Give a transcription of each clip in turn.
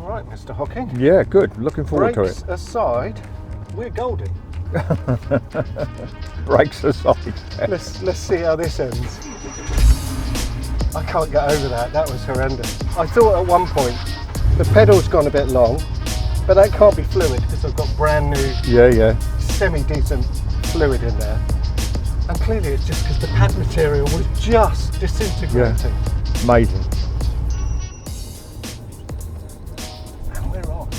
Right, Mr. Hocking. Yeah, good. Looking forward to Brakes it. aside, we're golden. Brakes aside. Let's see how this ends. I can't get over that. That was horrendous. I thought at one point the pedal's gone a bit long, but that can't be fluid because I've got brand new, Yeah. semi-decent fluid in there. And clearly it's just because the pad material was just disintegrating. Amazing. And we're off.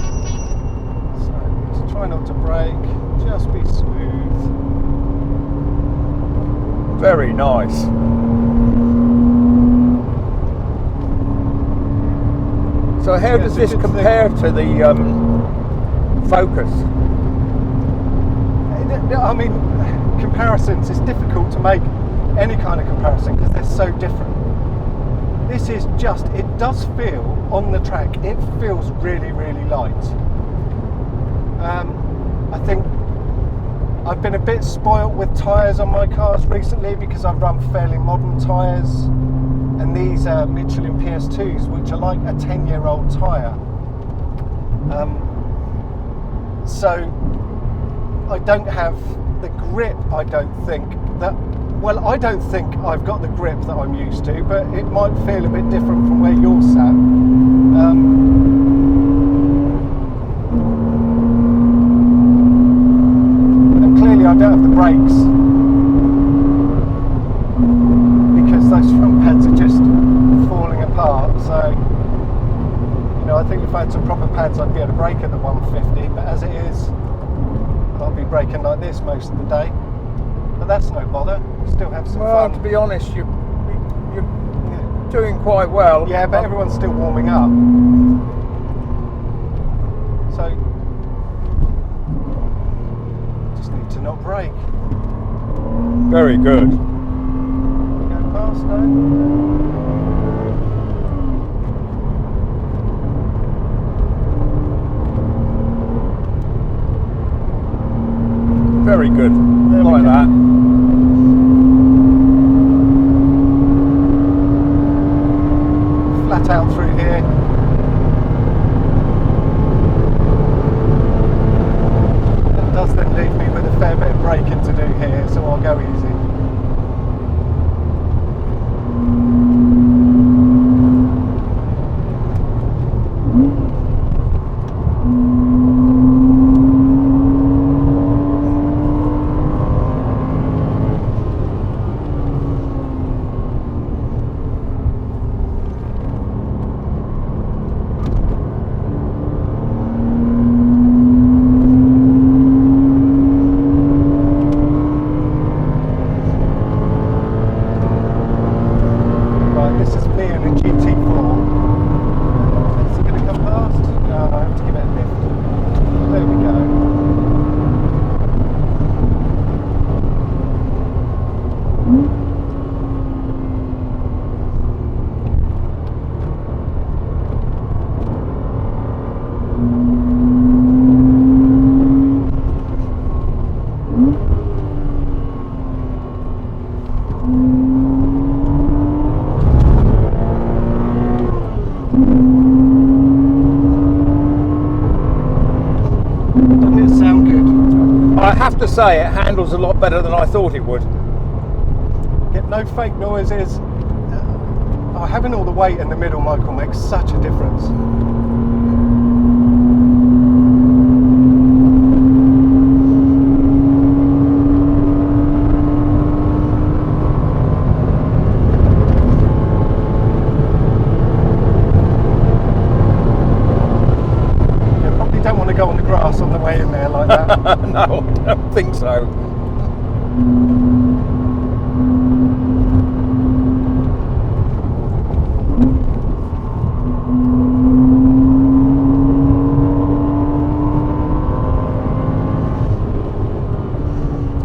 So just try not to brake, just be smooth. Very nice. So how does this compare to the Focus? I mean, comparisons, it's difficult to make any kind of comparison because they're so different. This is just, it does feel on the track, it feels really, really light. I think I've been a bit spoilt with tyres on my cars recently because I've run fairly modern tyres, and these are Michelin PS2s, which are like a 10-year-old tyre. So I don't have the grip, I don't think, I don't think I've got the grip that I'm used to, but it might feel a bit different from where you're sat. And clearly I don't have the brakes because those front pads are just falling apart. So, you know, I think if I had some proper pads I'd be able to brake at the 150, but as it is, I'll be braking like this most of the day. But that's no bother. Still have some Well, fun. to be honest, you're doing quite well. Yeah, but everyone's still warming up. So, just need to not brake. Very good. Go past now. Very good. There we Like go. that. Flat out through here. That does then leave me with a fair bit of braking to do here, so I'll go easy. This is me and a GT4. Is it going to come past? No, I have to give it a lift. There we go. Doesn't it sound good? I have to say, it handles a lot better than I thought it would. Get no fake noises. Having all the weight in the middle, Michael, makes such a difference. You probably don't want to go on the grass on the way in there like that. No, I don't think so.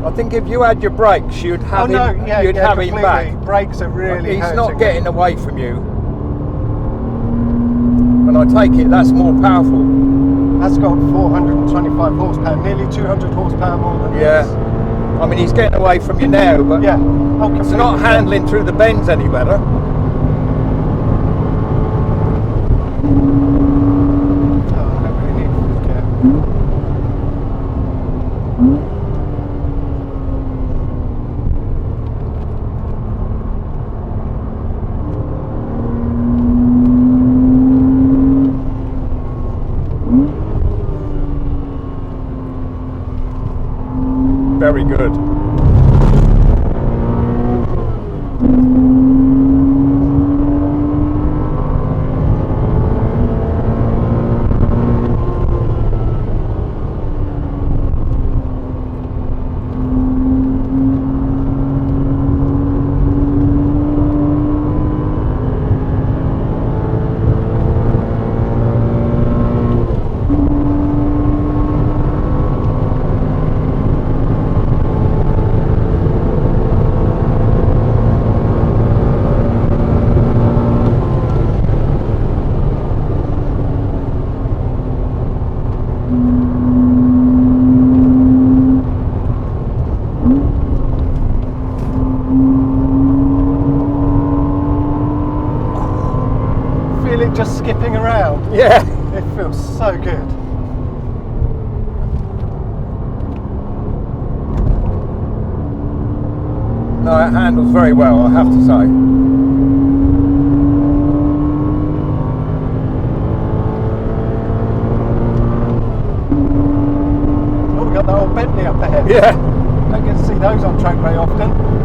I think if you had your brakes, you'd have him. You'd have him completely. back. Brakes are really He's hurting not me. getting away from you. and I take it that's more powerful. That's got 425 horsepower, nearly 200 horsepower more than Yeah. this. I mean, he's getting away from you now, but Yeah. Oh, it's not handling through the bends any better. Oh, I don't really need fifth gear. Very good. Feel it just skipping around. Yeah. It feels so good. No, it handles very well, I have to say. Oh, we got the old Bentley up ahead. Yeah. Don't get to see those on track very often.